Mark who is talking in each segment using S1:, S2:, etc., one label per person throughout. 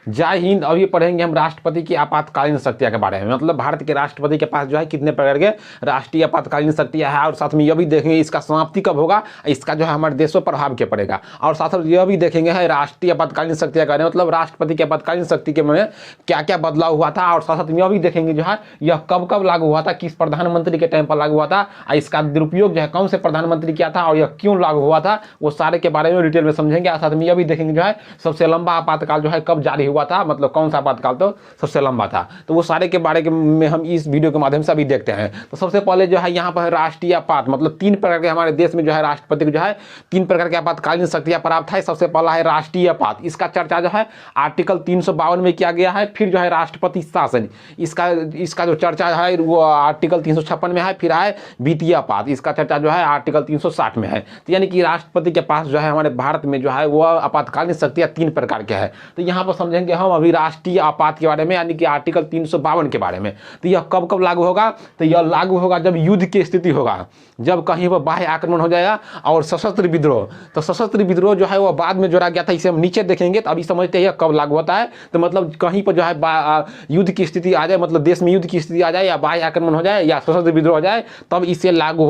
S1: जय हिंद। अभी पढ़ेंगे हम राष्ट्रपति की आपातकालीन शक्तियाँ के बारे में, मतलब भारत के राष्ट्रपति के पास जो है कितने प्रकार के राष्ट्रीय आपातकालीन शक्तियाँ हैं, और साथ में यह भी देखेंगे इसका समाप्ति कब होगा, इसका जो है हमारे देश पर प्रभाव क्या पड़ेगा, और साथ में यह भी देखेंगे है राष्ट्रीय आपातकालीन शक्तियाँ का मतलब राष्ट्रपति की आपातकालीन शक्ति के में क्या क्या बदलाव हुआ था, और साथ में यह भी देखेंगे जो है यह कब कब लागू हुआ था, किस प्रधानमंत्री के टाइम पर लागू हुआ था, इसका दुरुपयोग जो है कौन से प्रधानमंत्री किया था, और यह क्यों लागू हुआ था, वो सारे के बारे में डिटेल में समझेंगे। और साथ में यह भी देखेंगे जो है सबसे लंबा आपातकाल जो है कब जारी हुआ था, मतलब कौन सा आपातकाल तो सबसे लंबा था, तो वो सारे के बारे में हम इस वीडियो के माध्यम से अभी देखते हैं। तो सबसे पहले जो है यहाँ पर राष्ट्रीय आपात, मतलब 3 प्रकार के हमारे देश में जो है राष्ट्रपति को जो है 3 प्रकार के आपातकालीन शक्तियां प्राप्त है। सबसे पहला है राष्ट्रीय आपात, इसका चर्चा जो है आर्टिकल 352 में किया गया है। फिर जो है राष्ट्रपति शासन, इसका जो चर्चा है वो आर्टिकल 356 में है। फिर है वित्तीय आपात, इसका चर्चा जो है आर्टिकल 360 में है। तो यानी कि राष्ट्रपति के पास जो है हमारे भारत में जो है वो आपातकालीन शक्तियां 3 प्रकार के हैं। तो यहाँ पर समझेंगे हम अभी राष्ट्रीय आपात के बारे में, यानी कि आर्टिकल 352 के बारे में। तो यह कब कब लागू होगा, तो यह लागू होगा जब युद्ध की स्थिति होगा, जब कहीं पर बाह्य आक्रमण हो जाएगा और सशस्त्र विद्रोह। तो सशस्त्र विद्रोह जो है वो बाद में जोड़ा गया था, इसे हम नीचे देखेंगे। तो अभी समझते हैं कब लागू होता है, तो मतलब कहीं पर जो है युद्ध की स्थिति आ जाए, मतलब देश में युद्ध की स्थिति आ जाए या बाह्य आक्रमण हो जाए या सशस्त्र विद्रोह हो जाए, तब इसे लागू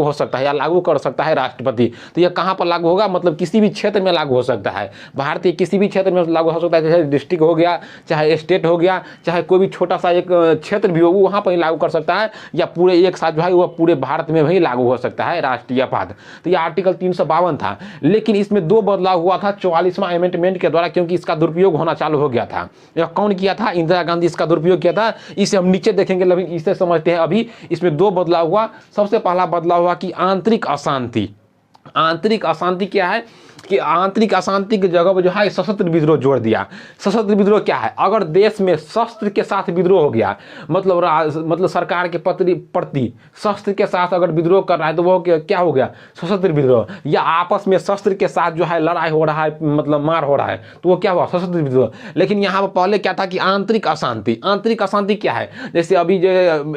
S1: हो सकता है या लागू कर सकता है राष्ट्रपति। तो यह कहाँ पर लागू होगा, मतलब किसी भी क्षेत्र में लागू हो सकता है, भारत के किसी भी क्षेत्र में लागू हो सकता है, चाहे डिस्ट्रिक्ट हो गया, चाहे स्टेट हो गया, चाहे कोई भी छोटा सा एक क्षेत्र भी हो वहाँ पर लागू कर सकता है, या पूरे एक साथ जो है वह पूरे भारत में भी लागू हो सकता है राष्ट्रीय आपात। तो यह आर्टिकल 352 था, लेकिन इसमें 2 बदलाव हुआ था 44वां अमेंडमेंट के द्वारा, क्योंकि इसका दुरुपयोग होना चालू हो गया था। यह कौन किया था, इंदिरा गांधी इसका दुरुपयोग किया था। इसे हम नीचे देखेंगे, लेकिन इसे समझते हैं अभी। इसमें 2 बदलाव हुआ। सबसे पहला बदलाव हुआ कि आंतरिक अशांति। आंतरिक अशांति क्या है कि आंतरिक अशांति की जगह पर जो है सशस्त्र विद्रोह जोड़ दिया। सशस्त्र विद्रोह क्या है, अगर देश में शस्त्र के साथ विद्रोह हो गया, मतलब सरकार के प्रति शस्त्र के साथ अगर विद्रोह कर रहा है, तो वो क्या हो गया, सशस्त्र विद्रोह। या आपस में शस्त्र के साथ जो है लड़ाई हो रहा है, मतलब मार हो रहा है, तो वो क्या हुआ, सशस्त्र विद्रोह। लेकिन यहाँ पर पहले क्या था कि आंतरिक अशांति। आंतरिक अशांति क्या है, जैसे अभी जो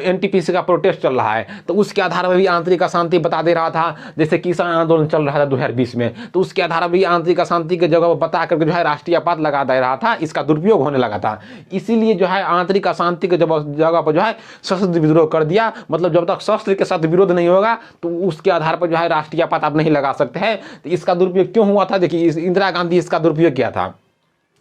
S1: NTPC का प्रोटेस्ट चल रहा है, तो उसके आधार पर भी आंतरिक अशांति बता दे रहा था। जैसे किसान आंदोलन चल रहा था 2020 में, तो उसके आधार भी आंतरिक अशांति के जगह पर बता करके जो है राष्ट्रीय आपात लगा दे रहा था, इसका दुरुपयोग होने लगा था। इसीलिए जो है आंतरिक अशांति के जगह पर जो है सशस्त्र विद्रोह कर दिया। मतलब जब तक शस्त्र के साथ विरोध नहीं होगा, तो उसके आधार पर जो है राष्ट्रीय आपात आप नहीं लगा सकते हैं। तो इसका दुरुपयोग क्यों हुआ था, देखिए इंदिरा गांधी इसका दुरुपयोग किया था।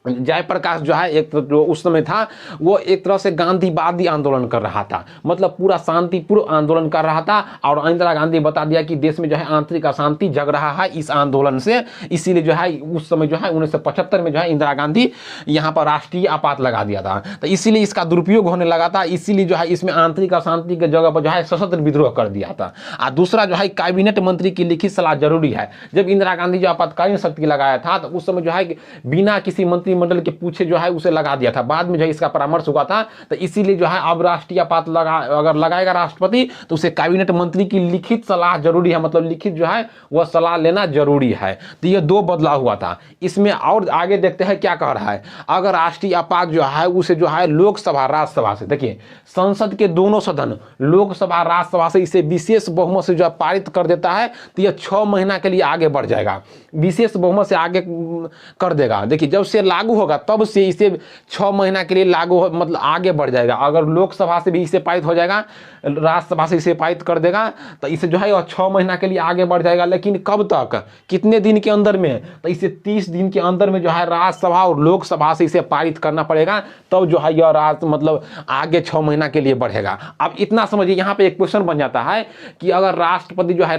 S1: जयप्रकाश जो है एक जो उस समय था, वो एक तरह से गांधीवादी आंदोलन कर रहा था, मतलब पूरा शांतिपूर्ण आंदोलन कर रहा था। और इंदिरा गांधी बता दिया कि देश में जो है आंतरिक अशांति जग रहा है इस आंदोलन से, इसीलिए जो है उस समय जो है 1975 में जो है इंदिरा गांधी यहाँ पर राष्ट्रीय आपात लगा दिया था। तो इसीलिए इसका दुरुपयोग होने लगा था, इसीलिए जो है इसमें आंतरिक अशांति के जगह पर जो है सशस्त्र विद्रोह कर दिया था। और दूसरा जो है कैबिनेट मंत्री की लिखित सलाह जरूरी है। जब इंदिरा गांधी जो आपातकालीन शक्ति लगाया था, तो उस समय जो है बिना किसी मंत्रिमंडल के पूछे जो है उसे लगा दिया था। बाद में जो है इसका परामर्श हुआ था। तो इसीलिए जो है अब राष्ट्रीय आपात अगर लगाएगा राष्ट्रपति, तो उसे कैबिनेट मंत्री की लिखित सलाह जरूरी है, मतलब लिखित जो है वह सलाह लेना जरूरी है। तो ये 2 बदलाव हुआ था इसमें। और आगे देखते हैं क्या कह रहा है। अगर राष्ट्रीय आपात जो है उसे जो है लोकसभा राज्यसभा से, देखिए संसद के दोनों सदन लोकसभा राज्यसभा से इसे विशेष बहुमत से जो पारित कर देता है, तो यह 6 महीना के लिए आगे बढ़ जाएगा, विशेष बहुमत से आगे कर देगा। देखिए जब से लागू होगा तब से इसे 6 महीना के लिए लागू मतलब आगे बढ़ जाएगा। अगर लोकसभा से भी इसे पारित हो जाएगा, राज्यसभा से इसे पारित कर देगा, तो इसे जो है 6 महीना के लिए आगे बढ़ जाएगा। लेकिन कब तक, कितने दिन के अंदर में, तो इसे 30 दिन के अंदर में जो है राज्यसभा और लोकसभा से इसे पारित करना पड़ेगा, तब जो है यह मतलब आगे 6 महीना के लिए बढ़ेगा। अब इतना समझिए, यहाँ पे एक क्वेश्चन बन जाता है कि अगर राष्ट्रपति जो है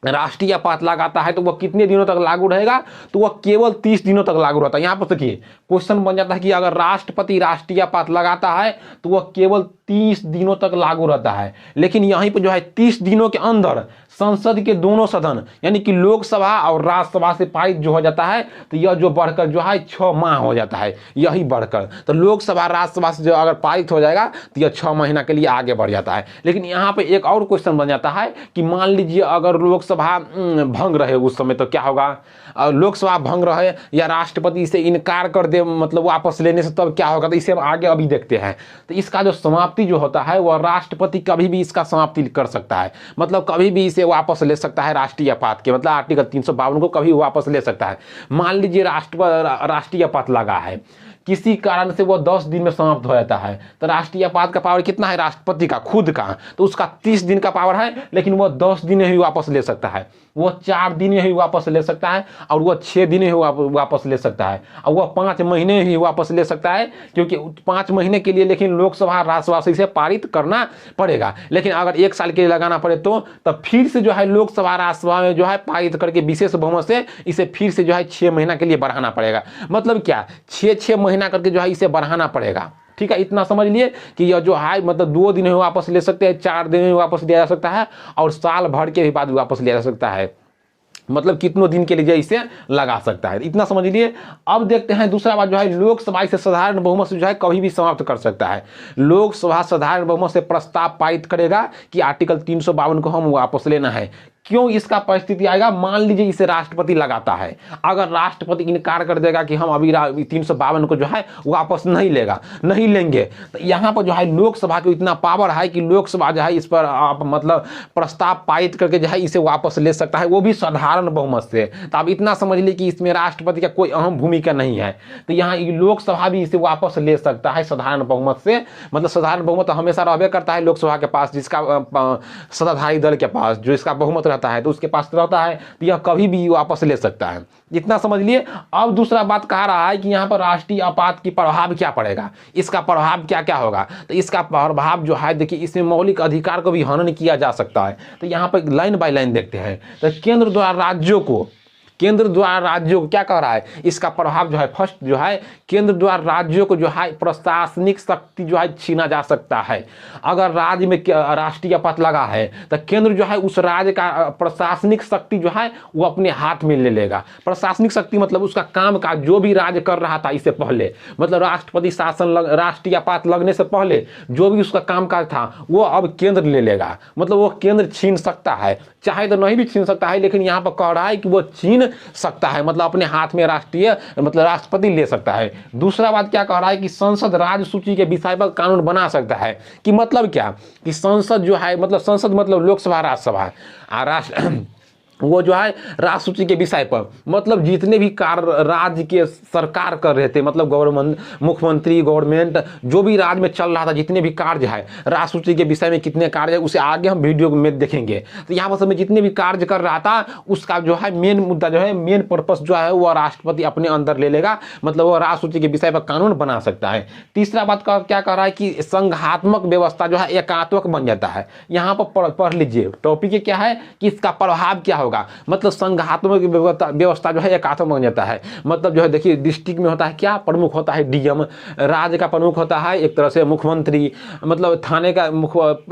S1: राष्ट्रीय आपात लगाता है, तो वह कितने दिनों तक लागू रहेगा, तो वह केवल 30 दिनों तक लागू रहता है। यहाँ पर देखिए क्वेश्चन बन जाता है कि अगर राष्ट्रपति राष्ट्रीय आपात लगाता है, तो वह केवल 30 दिनों तक लागू रहता है। लेकिन यहीं पर जो है 30 दिनों के अंदर संसद के दोनों सदन यानी कि लोकसभा और राज्यसभा से पारित जो हो जाता है, तो यह जो बढ़कर जो है 6 माह हो जाता है, यही बढ़कर। तो लोकसभा राज्यसभा से जो अगर पारित हो जाएगा, तो यह 6 महीना के लिए आगे बढ़ जाता है। लेकिन यहाँ पे एक और क्वेश्चन बन जाता है कि मान लीजिए अगर लोकसभा भंग रहे उस समय, तो क्या होगा, लोकसभा भंग रहे या राष्ट्रपति से इनकार कर दे, मतलब वापस लेने से, तब क्या होगा। तो इसे हम आगे अभी देखते हैं। तो इसका जो समाप्ति जो होता है, वह राष्ट्रपति कभी भी इसका समाप्ति कर सकता है, मतलब कभी भी इसे वापस ले सकता है राष्ट्रीय आपात के, मतलब आर्टिकल 352 को कभी वापस ले सकता है। मान लीजिए राष्ट्रीय आपात लगा है, किसी कारण से वो 10 दिन में समाप्त हो जाता है, तो राष्ट्रीय आपात का पावर कितना है राष्ट्रपति का खुद का, तो उसका 30 दिन का पावर है, लेकिन वो 10 दिन में ही वापस ले सकता है, वो 4 दिन में ही वापस ले सकता है, और वो 6 दिन में वापस ले सकता है, और वो 5 महीने में ही वापस ले सकता है, क्योंकि 5 महीने के लिए लेकिन लोकसभा राज्यसभा से पारित करना पड़ेगा। लेकिन अगर 1 साल के लिए लगाना पड़े तो तब फिर से जो है लोकसभा राज्यसभा में जो है पारित करके विशेष बहुमत से इसे फिर से जो है 6 महीना के लिए बढ़ाना पड़ेगा। मतलब क्या 6 महीना करके जो है इसे बढ़ाना पड़ेगा। ठीक है, इतना समझ लिए कि यह जो है मतलब 2 दिन में वापस ले सकते हैं, 4 दिन में वापस लिया जा सकता है, और साल भर के भी बाद वापस लिया जा सकता है, मतलब कितनों दिन के लिए इसे लगा सकता है। इतना समझ लिए। अब देखते हैं दूसरा बात जो है, लोकसभा इसे साधारण बहुमत से जो है कभी भी समाप्त कर सकता है। लोकसभा साधारण बहुमत से प्रस्ताव पारित करेगा कि आर्टिकल 352 को हम वापस लेना है। क्यों इसका परिस्थिति आएगा, मान लीजिए इसे राष्ट्रपति लगाता है, अगर राष्ट्रपति इनकार कर देगा कि हम अभी 352 को जो है वापस नहीं लेंगे, तो यहाँ पर जो है लोकसभा को इतना पावर है कि लोकसभा जो है इस पर आप मतलब प्रस्ताव पारित करके जो है इसे वापस ले सकता है, वो भी साधारण बहुमत से। तो आप इतना समझ लीजिए कि इसमें राष्ट्रपति का कोई अहम भूमिका नहीं है, तो यहाँ लोकसभा भी इसे वापस ले सकता है साधारण बहुमत से। मतलब साधारण बहुमत हमेशा रहबे करता है लोकसभा के पास, जिसका सत्ताधारी दल के पास जो इसका बहुमत रहता है तो उसके पास रहता है, तो यह कभी भी वापस ले सकता है। इतना समझ लिए। अब दूसरा बात कह रहा है कि यहाँ पर राष्ट्रीय आपात की प्रभाव क्या पड़ेगा, इसका प्रभाव क्या क्या होगा। तो इसका प्रभाव जो है देखिए, इसमें मौलिक अधिकार को भी हनन किया जा सकता है। तो यहाँ पर लाइन बाय लाइन देखते हैं। तो केंद्र द्वारा राज्यों को क्या कह रहा है, इसका प्रभाव जो है फर्स्ट जो है केंद्र द्वारा राज्यों को जो है प्रशासनिक शक्ति जो है छीना जा सकता है। अगर राज्य में राष्ट्रीय आपात लगा है तो केंद्र जो है उस राज्य का प्रशासनिक शक्ति जो है वो अपने हाथ में ले लेगा। प्रशासनिक शक्ति मतलब उसका काम का जो भी राज्य कर रहा था इससे पहले, मतलब राष्ट्रपति शासन राष्ट्रीय आपात लगने से पहले जो भी उसका काम काज था वो अब केंद्र ले लेगा। मतलब वो केंद्र छीन सकता है, चाहे तो नहीं भी छीन सकता है, लेकिन यहाँ पर कह रहा है कि वो छीन सकता है, मतलब अपने हाथ में राष्ट्रपति ले सकता है। दूसरा बात क्या कह रहा है कि संसद राज्य सूची के विषय पर कानून बना सकता है। कि मतलब क्या कि संसद जो है मतलब संसद मतलब लोकसभा राज्यसभा वो जो है राज्य सूची के विषय पर मतलब जितने भी कार्य राज्य के सरकार कर रहे थे, मतलब गवर्नमेंट मुख्यमंत्री गवर्नमेंट जो भी राज्य में चल रहा था, जितने भी कार्य है राज्य सूची के विषय में कितने कार्य है उसे आगे हम वीडियो में देखेंगे। तो यहाँ पर समय जितने भी कार्य कर रहा था उसका जो है मेन मुद्दा जो है मेन पर्पस जो है वो राष्ट्रपति अपने अंदर ले लेगा, मतलब वो राज्य सूची के विषय पर कानून बना सकता है। तीसरा बात का क्या कह रहा है कि संघात्मक व्यवस्था जो है एकात्मक बन जाता है। यहाँ पर पढ़ लीजिए टॉपिक क्या है कि इसका प्रभाव क्या होगा। मतलब संघात्मक व्यवस्था जो है एकात्मक बन जाता है। मतलब जो है देखिए डिस्ट्रिक्ट में होता है क्या, प्रमुख होता है डीएम, राज्य का प्रमुख होता है एक तरह से मुख्यमंत्री, मतलब थाने का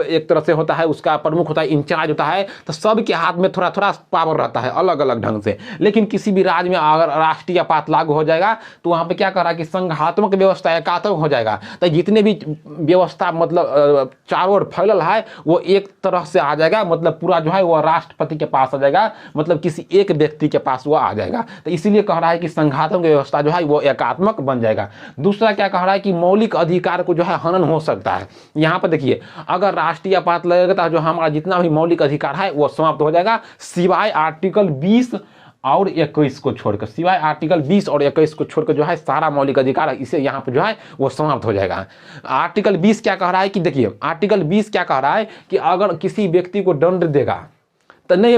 S1: एक तरह से होता है उसका प्रमुख होता है इंचार्ज होता है। तो सबके हाथ में थोड़ा थोड़ा पावर रहता है अलग अलग ढंग से। लेकिन किसी भी राज्य में अगर राष्ट्रीय आपात लागू हो जाएगा तो वहां पे क्या कर रहा है कि संघात्मक व्यवस्था एकात्मक हो जाएगा। तो जितने भी व्यवस्था मतलब चारों ओर फैलल है वो एक तरह से आ जाएगा, मतलब पूरा जो है वो राष्ट्रपति के पास आ जाएगा, मतलब किसी एक व्यक्ति के पास वो आ जाएगा। तो इसीलिए कह रहा है कि संघात्मक व्यवस्था जो है वो एकात्मक बन जाएगा। दूसरा क्या कह रहा है कि मौलिक अधिकार को जो है हनन हो सकता है। यहाँ पर देखिए अगर राष्ट्रीय आपात लगेगा तो जो हमारा जितना भी मौलिक अधिकार है वो समाप्त हो जाएगा, सिवाय आर्टिकल 20 और 21 को छोड़कर, सिवाय आर्टिकल 20 और 21 को छोड़कर जो है सारा मौलिक अधिकार इसे यहाँ पर जो है वो समाप्त हो जाएगा। आर्टिकल 20 क्या कह रहा है कि देखिए आर्टिकल 20 क्या कह रहा है कि अगर किसी व्यक्ति को दंड देगा तो नहीं,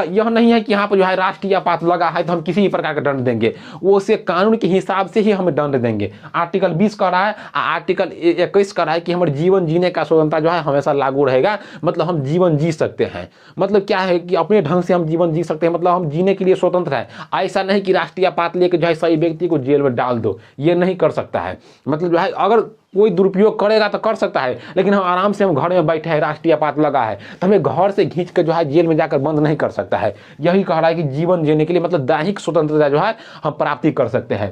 S1: यह नहीं है कि यहाँ पर जो है राष्ट्रीय आपात लगा है तो हम किसी भी प्रकार का दंड देंगे, वो उसे कानून के हिसाब से ही हमें दंड देंगे। आर्टिकल 20 कह रहा है, आर्टिकल 21 कह रहा है कि हमारे जीवन जीने का स्वतंत्रता जो है हमेशा लागू रहेगा। मतलब हम जीवन जी सकते हैं, मतलब क्या है कि अपने ढंग से हम जीवन जी सकते हैं, मतलब हम जीने के लिए स्वतंत्र है। ऐसा नहीं कि राष्ट्रीय आपात लेकर जो है सही व्यक्ति को जेल में डाल दो, ये नहीं कर सकता है। मतलब जो है अगर कोई दुरुपयोग करेगा तो कर सकता है, लेकिन हम आराम से हम घर में बैठे हैं राष्ट्रीय आपात लगा है तो हमें घर से खींच कर जो है जेल में जाकर बंद नहीं कर सकता है। यही कह रहा है कि जीवन जीने के लिए मतलब दैहिक स्वतंत्रता जो है हम प्राप्ति कर सकते हैं।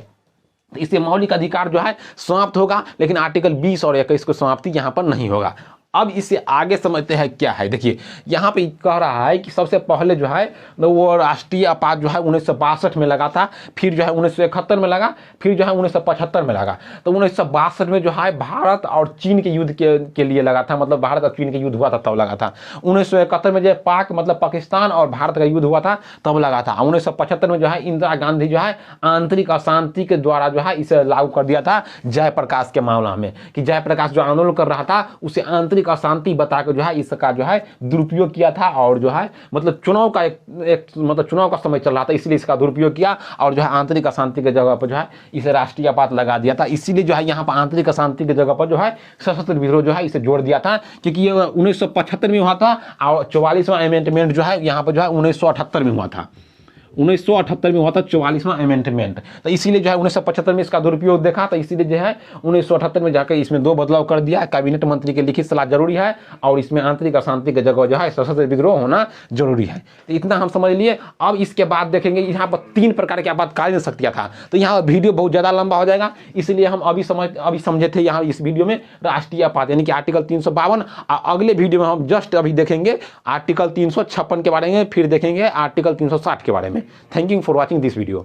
S1: इससे मौलिक अधिकार जो है समाप्त होगा, लेकिन आर्टिकल 20 और 21 को समाप्ति यहाँ पर नहीं होगा। अब इसे आगे समझते हैं क्या है। देखिए यहाँ पे कह रहा है कि सबसे पहले जो है वो राष्ट्रीय आपात जो है 1962 में लगा था, फिर जो है 1971 में लगा, फिर जो है 1975 में लगा। तो 1962 में जो है भारत और चीन के युद्ध के लिए लगा था, मतलब भारत और चीन के युद्ध हुआ था तब लगा था। 1971 में जो पाक मतलब पाकिस्तान और भारत का युद्ध हुआ था तब लगा था। 1975 में जो है इंदिरा गांधी जो है आंतरिक अशांति के द्वारा जो है इसे लागू कर दिया था जयप्रकाश के मामला में, कि जयप्रकाश जो आंदोलन कर रहा था उसे आंतरिक अशांति बताकर जो है इसका जो है दुरुपयोग किया था, और जो है मतलब चुनाव का एक मतलब चुनाव का समय चल रहा था इसलिए इसका दुरुपयोग किया, और जो है आंतरिक अशांति के जगह पर जो है इसे राष्ट्रीय आपात लगा दिया था। इसीलिए जो है यहाँ पर आंतरिक अशांति की जगह पर जो है सशस्त्र विद्रोह जो है इसे जोड़ दिया था, क्योंकि ये 1975 में हुआ था और 44वां अमेंडमेंट जो है यहाँ पर जो है 1978 में हुआ था। 1978 में हुआ था 44वां अमेंडमेंट। तो इसीलिए जो है 1975 में इसका दुरुपयोग देखा, तो इसीलिए जो है 1978 में जाकर इसमें 2 बदलाव कर दिया। कैबिनेट मंत्री की लिखित सलाह जरूरी है और इसमें आंतरिक अशांति की जगह जो है सशस्त्र विद्रोह होना जरूरी है। तो इतना हम समझ लिए। अब इसके बाद देखेंगे यहाँ पर 3 प्रकार की आपातकालीन शक्तियाँ था। तो यहाँ वीडियो बहुत ज़्यादा लंबा हो जाएगा, इसलिए हम अभी समझे थे यहाँ इस वीडियो में राष्ट्रीय आपात यानी कि आर्टिकल 352। अगले वीडियो में हम जस्ट अभी देखेंगे आर्टिकल 356 के बारे में, फिर देखेंगे आर्टिकल 360 के बारे में। Thank you for watching this video.